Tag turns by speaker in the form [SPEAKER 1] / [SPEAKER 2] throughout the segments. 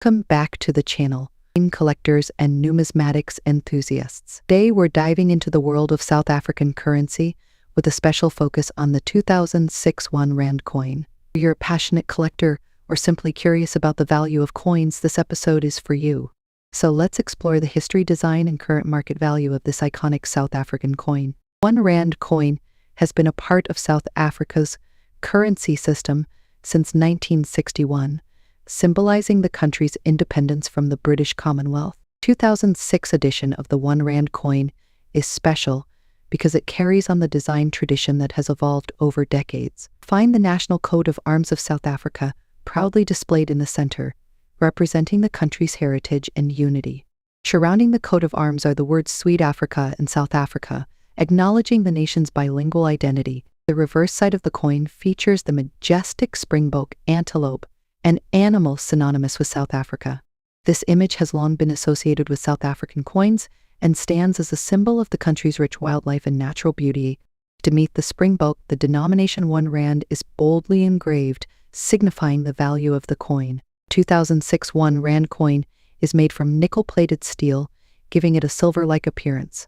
[SPEAKER 1] Welcome back to the channel, coin collectors and numismatics enthusiasts. Today we're diving into the world of South African currency with a special focus on the 2006 1 Rand coin. If you're a passionate collector or simply curious about the value of coins, this episode is for you. So let's explore the history, design, and current market value of this iconic South African coin. 1 Rand coin has been a part of South Africa's currency system since 1961. Symbolizing the country's independence from the British Commonwealth. 2006 edition of the 1 Rand coin is special because it carries on the design tradition that has evolved over decades. Find the national coat of arms of South Africa proudly displayed in the center, representing the country's heritage and unity. Surrounding the coat of arms are the words Sweet Africa and South Africa, acknowledging the nation's bilingual identity. The reverse side of the coin features the majestic springbok antelope, an animal synonymous with South Africa. This image has long been associated with South African coins and stands as a symbol of the country's rich wildlife and natural beauty. To meet the springbok, the denomination 1 Rand is boldly engraved, signifying the value of the coin. 2006 1 Rand coin is made from nickel-plated steel, giving it a silver-like appearance.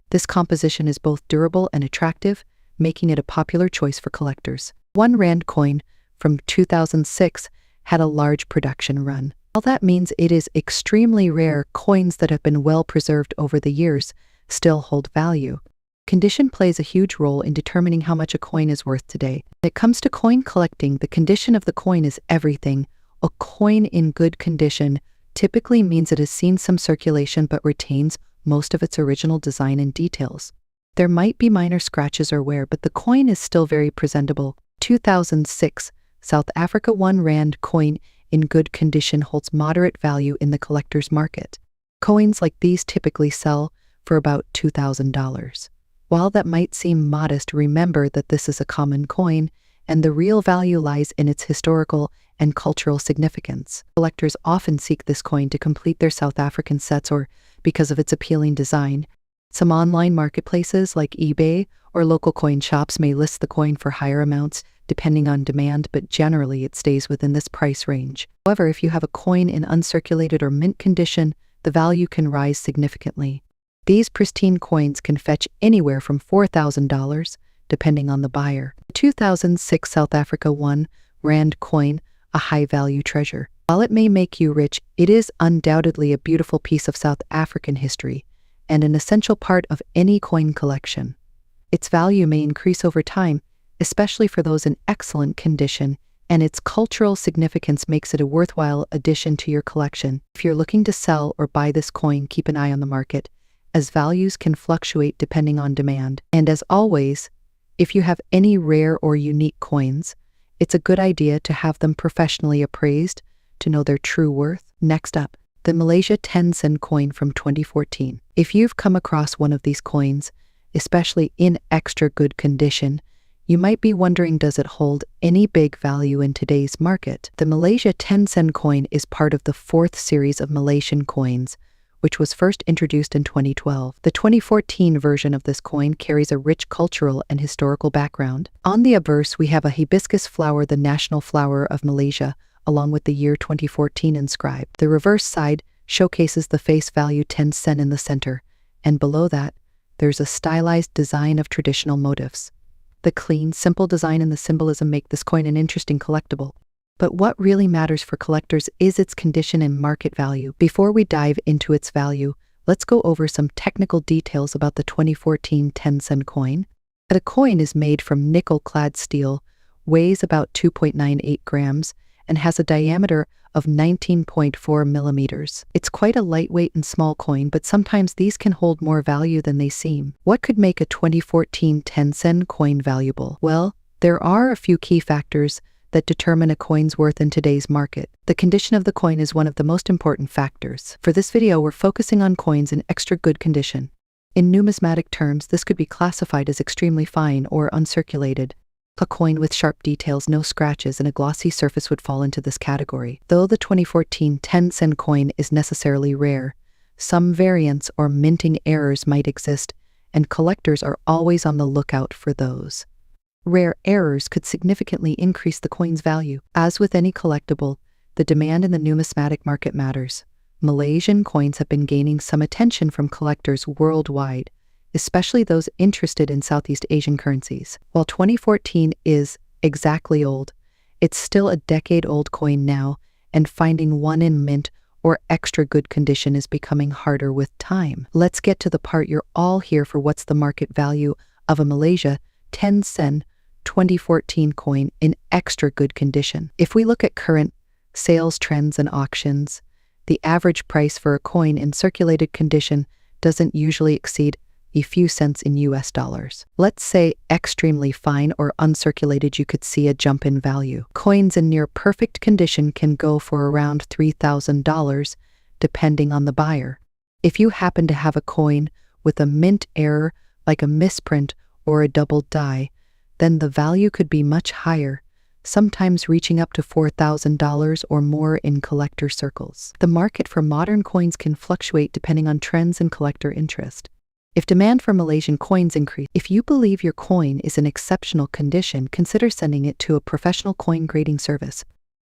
[SPEAKER 1] This composition is both durable and attractive, making it a popular choice for collectors. 1 Rand coin from 2006 had a large production run. While that means it is extremely rare, coins that have been well preserved over the years still hold value. Condition plays a huge role in determining how much a coin is worth today. When it comes to coin collecting, the condition of the coin is everything. A coin in good condition typically means it has seen some circulation but retains most of its original design and details. There might be minor scratches or wear, but the coin is still very presentable. 2006 South Africa 1 Rand coin in good condition holds moderate value in the collector's market. Coins like these typically sell for about $2,000. While that might seem modest, remember that this is a common coin, and the real value lies in its historical and cultural significance. Collectors often seek this coin to complete their South African sets or because of its appealing design. Some online marketplaces like eBay or local coin shops may list the coin for higher amounts depending on demand, but generally it stays within this price range. However, if you have a coin in uncirculated or mint condition, the value can rise significantly. These pristine coins can fetch anywhere from $4,000, depending on the buyer. The 2006 South Africa 1 Rand coin, a high-value treasure. While it may make you rich, it is undoubtedly a beautiful piece of South African history and an essential part of any coin collection. Its value may increase over time, especially for those in excellent condition, and its cultural significance makes it a worthwhile addition to your collection. If you're looking to sell or buy this coin, keep an eye on the market, as values can fluctuate depending on demand. And as always, if you have any rare or unique coins, it's a good idea to have them professionally appraised to know their true worth. Next up, the Malaysia 10-cent coin from 2014. If you've come across one of these coins, especially in extra good condition, you might be wondering, does it hold any big value in today's market? The Malaysia 10-cent coin is part of the 4th series of Malaysian coins, which was first introduced in 2012. The 2014 version of this coin carries a rich cultural and historical background. On the obverse, we have a hibiscus flower, the national flower of Malaysia, along with the year 2014 inscribed. The reverse side showcases the face value 10 cent in the center, and below that, there's a stylized design of traditional motifs. The clean, simple design and the symbolism make this coin an interesting collectible. But what really matters for collectors is its condition and market value. Before we dive into its value, let's go over some technical details about the 2014 10-cent coin. The coin is made from nickel-clad steel, weighs about 2.98 grams, and has a diameter of 19.4 millimeters. It's quite a lightweight and small coin, but sometimes these can hold more value than they seem. What could make a 2014 10-cent coin valuable? Well, there are a few key factors that determine a coin's worth in today's market. The condition of the coin is one of the most important factors. For this video, we're focusing on coins in extra good condition. In numismatic terms, this could be classified as extremely fine or uncirculated. A coin with sharp details, no scratches, and a glossy surface would fall into this category. Though the 2014 10-cent coin is necessarily rare, some variants or minting errors might exist, and collectors are always on the lookout for those. Rare errors could significantly increase the coin's value. As with any collectible, The demand in the numismatic market matters. Malaysian coins have been gaining some attention from collectors worldwide, especially those interested in Southeast Asian currencies. While 2014 is exactly old, it's still a decade-old coin now, and finding one in mint or extra good condition is becoming harder with time. Let's get to the part you're all here for. What's the market value of a Malaysia 10 sen 2014 coin in extra good condition? If we look at current sales trends and auctions, the average price for a coin in circulated condition doesn't usually exceed a few cents in US dollars. Let's say extremely fine or uncirculated, you could see a jump in value. Coins in near perfect condition can go for around $3,000 depending on the buyer. If you happen to have a coin with a mint error like a misprint or a double die, then the value could be much higher, sometimes reaching up to $4,000 or more in collector circles. The market for modern coins can fluctuate depending on trends and collector interest. If demand for Malaysian coins increase, if you believe your coin is in exceptional condition, consider sending it to a professional coin grading service.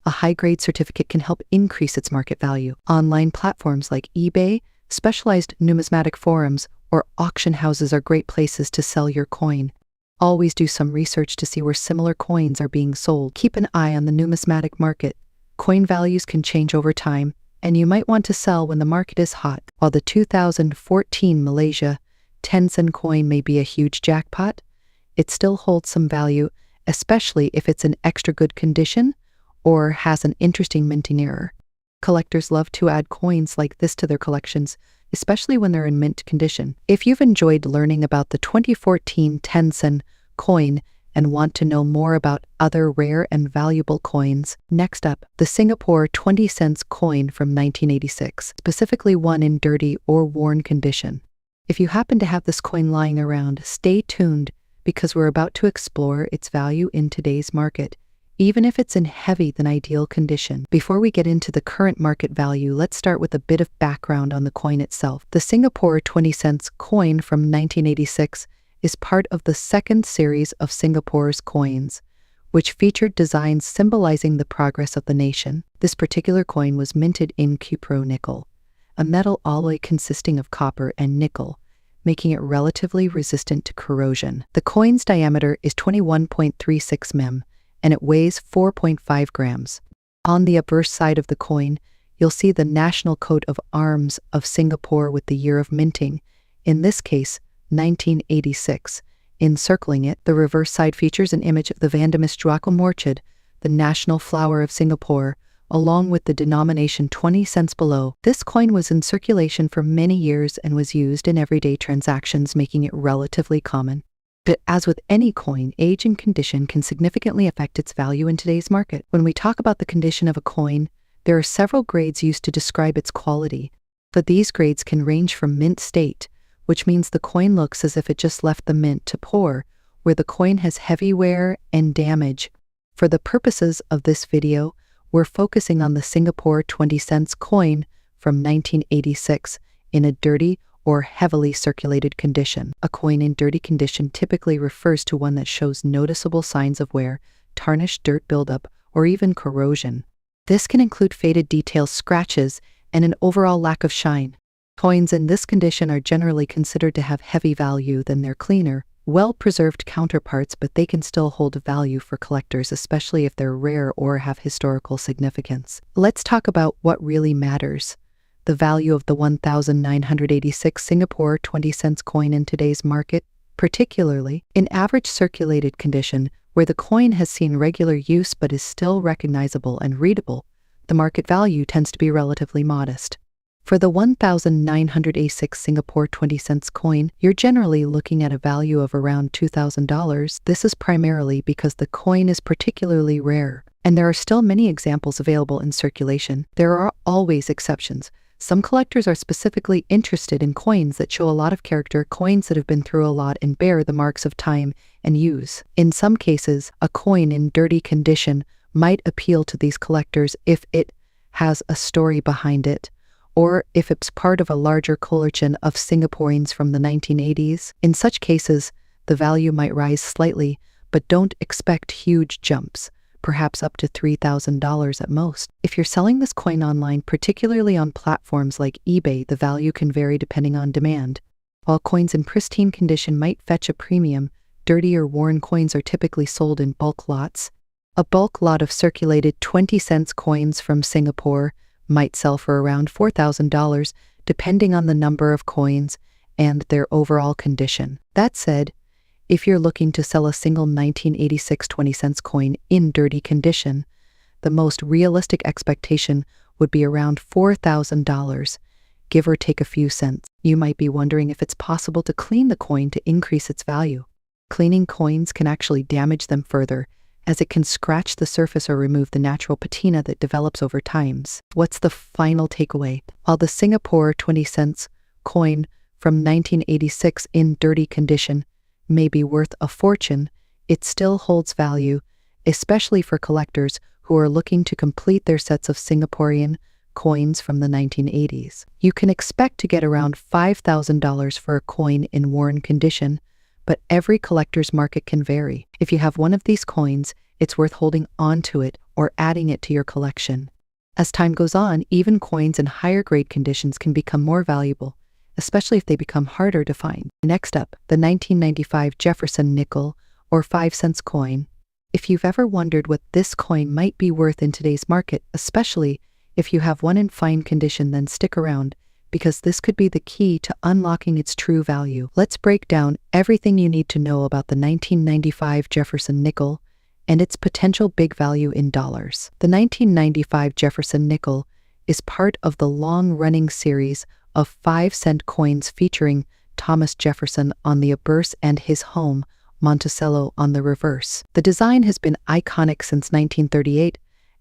[SPEAKER 1] A high-grade certificate can help increase its market value. Online platforms like eBay, specialized numismatic forums, or auction houses are great places to sell your coin. Always do some research to see where similar coins are being sold. Keep an eye on the numismatic market. Coin values can change over time, and you might want to sell when the market is hot. While the 2014 Malaysia 10 sen coin may be a huge jackpot, it still holds some value, especially if it's in extra good condition or has an interesting minting error. Collectors love to add coins like this to their collections, especially when they're in mint condition. If you've enjoyed learning about the 2014 10 sen coin and want to know more about other rare and valuable coins, next up, the Singapore 20 cents coin from 1986, specifically one in dirty or worn condition. If you happen to have this coin lying around, stay tuned because we're about to explore its value in today's market, even if it's in heavy than ideal condition. Before we get into the current market value, let's start with a bit of background on the coin itself. The Singapore 20 cents coin from 1986 is part of the second series of Singapore's coins, which featured designs symbolizing the progress of the nation. This particular coin was minted in cupro nickel, a metal alloy consisting of copper and nickel, making it relatively resistant to corrosion. The coin's diameter is 21.36 mm, and it weighs 4.5 grams. On the obverse side of the coin, you'll see the national coat of arms of Singapore with the year of minting, in this case, 1986. Encircling it, the reverse side features an image of the Vandemestruakel orchid, the national flower of Singapore, along with the denomination 20 cents below. This coin was in circulation for many years and was used in everyday transactions, making it relatively common. But as with any coin, age and condition can significantly affect its value in today's market. When we talk about the condition of a coin, there are several grades used to describe its quality, but these grades can range from mint state, which means the coin looks as if it just left the mint, to poor, where the coin has heavy wear and damage. For the purposes of this video, we're focusing on the Singapore 20 cents coin from 1986 in a dirty or heavily circulated condition. A coin in dirty condition typically refers to one that shows noticeable signs of wear, tarnish, dirt buildup, or even corrosion. This can include faded details, scratches, and an overall lack of shine. Coins in this condition are generally considered to have heavy value than their cleaner, well-preserved counterparts, but they can still hold value for collectors, especially if they're rare or have historical significance. Let's talk about what really matters: the value of the 1986 Singapore 20 cents coin in today's market, particularly in average circulated condition, where the coin has seen regular use but is still recognizable and readable. The market value tends to be relatively modest. For the 1986 Singapore 20 cents coin, you're generally looking at a value of around $2,000. This is primarily because the coin is particularly rare, and there are still many examples available in circulation. There are always exceptions. Some collectors are specifically interested in coins that show a lot of character, coins that have been through a lot and bear the marks of time and use. In some cases, a coin in dirty condition might appeal to these collectors if it has a story behind it, or if it's part of a larger collection of Singaporeans from the 1980s. In such cases, the value might rise slightly, but don't expect huge jumps. perhaps up to $3,000 at most. If you're selling this coin online, particularly on platforms like eBay, the value can vary depending on demand. While coins in pristine condition might fetch a premium, dirty or worn coins are typically sold in bulk lots. A bulk lot of circulated 20-cent coins from Singapore might sell for around $4,000, depending on the number of coins and their overall condition. That said, if you're looking to sell a single 1986 20-cent coin in dirty condition, the most realistic expectation would be around $4,000, give or take a few cents. You might be wondering if it's possible to clean the coin to increase its value. Cleaning coins can actually damage them further, as it can scratch the surface or remove the natural patina that develops over time. What's the final takeaway? While the Singapore 20-cent coin from 1986 in dirty condition may be worth a fortune, it still holds value, especially for collectors who are looking to complete their sets of Singaporean coins from the 1980s. You can expect to get around $5,000 for a coin in worn condition, but every collector's market can vary. If you have one of these coins, it's worth holding on to it or adding it to your collection. As time goes on, even coins in higher grade conditions can become more valuable, especially if they become harder to find. Next up, the 1995 Jefferson nickel or 5-cent coin. If you've ever wondered what this coin might be worth in today's market, especially if you have one in fine condition, then stick around, because this could be the key to unlocking its true value. Let's break down everything you need to know about the 1995 Jefferson nickel and its potential big value in dollars. The 1995 Jefferson nickel is part of the long-running series of 5-cent coins featuring Thomas Jefferson on the obverse and his home, Monticello, on the reverse. The design has been iconic since 1938,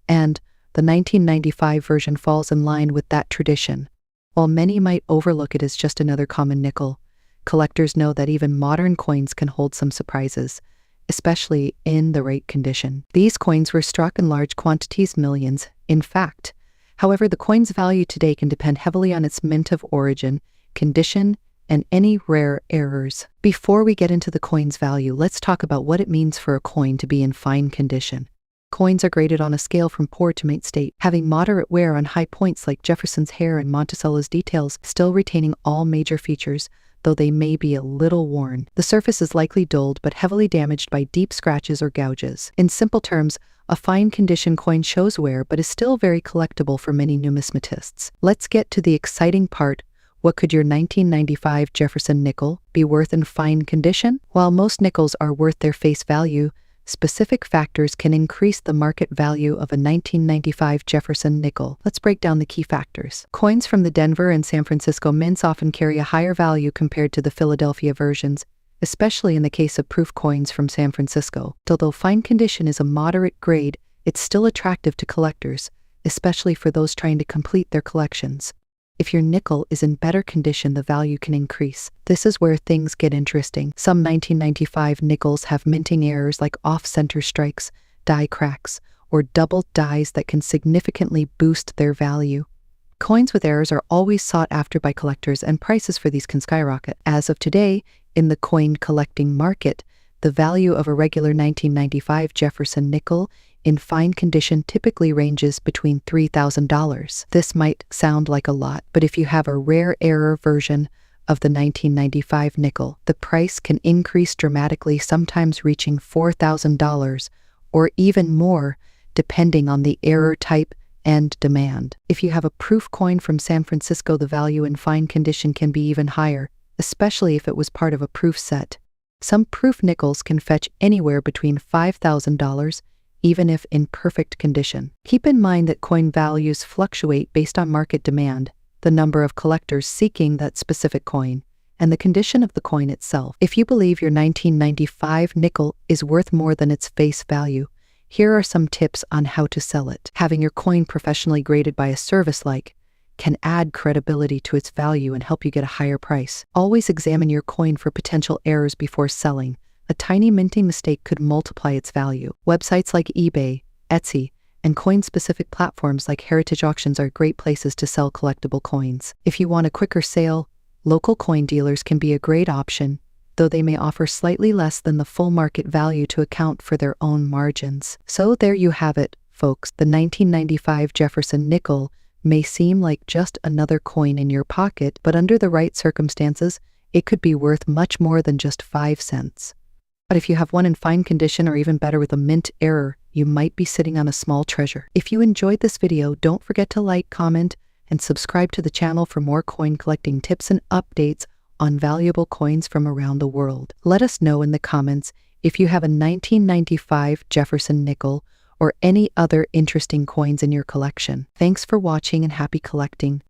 [SPEAKER 1] and the 1995 version falls in line with that tradition. While many might overlook it as just another common nickel, collectors know that even modern coins can hold some surprises, especially in the right condition. These coins were struck in large quantities, millions, in fact. However, the coin's value today can depend heavily on its mint of origin, condition, and any rare errors. Before we get into the coin's value, let's talk about what it means for a coin to be in fine condition. Coins are graded on a scale from poor to mint state, having moderate wear on high points like Jefferson's hair and Monticello's details, still retaining all major features, though they may be a little worn. The surface is likely dulled but heavily damaged by deep scratches or gouges. In simple terms, a fine condition coin shows wear but is still very collectible for many numismatists. Let's get to the exciting part. What could your 1995 Jefferson nickel be worth in fine condition? While most nickels are worth their face value, specific factors can increase the market value of a 1995 Jefferson nickel. Let's break down the key factors. Coins from the Denver and San Francisco mints often carry a higher value compared to the Philadelphia versions, especially in the case of proof coins from San Francisco. Although fine condition is a moderate grade, it's still attractive to collectors, especially for those trying to complete their collections. If your nickel is in better condition, the value can increase. This is where things get interesting. Some 1995 nickels have minting errors like off-center strikes, die cracks, or double dies that can significantly boost their value. Coins with errors are always sought after by collectors, and prices for these can skyrocket. As of today, in the coin collecting market, the value of a regular 1995 Jefferson nickel in fine condition typically ranges between $3,000. This might sound like a lot, but if you have a rare error version of the 1995 nickel, the price can increase dramatically, sometimes reaching $4,000 or even more, depending on the error type and demand. If you have a proof coin from San Francisco, the value in fine condition can be even higher, especially if it was part of a proof set. Some proof nickels can fetch anywhere between $5,000, even if in perfect condition. Keep in mind that coin values fluctuate based on market demand, the number of collectors seeking that specific coin, and the condition of the coin itself. If you believe your 1995 nickel is worth more than its face value, here are some tips on how to sell it. Having your coin professionally graded by a service like can add credibility to its value and help you get a higher price. Always examine your coin for potential errors before selling. A tiny minting mistake could multiply its value. Websites like eBay, Etsy, and coin-specific platforms like heritage auctions are great places to sell collectible coins. If you want a quicker sale, local coin dealers can be a great option. though they may offer slightly less than the full market value to account for their own margins. So there you have it, folks. The 1995 Jefferson nickel may seem like just another coin in your pocket, but under the right circumstances, it could be worth much more than just 5 cents. But if you have one in fine condition, or even better with a mint error, you might be sitting on a small treasure. If you enjoyed this video, don't forget to like, comment, and subscribe to the channel for more coin collecting tips and updates on valuable coins from around the world. Let us know in the comments if you have a 1995 Jefferson nickel or any other interesting coins in your collection. Thanks for watching and happy collecting.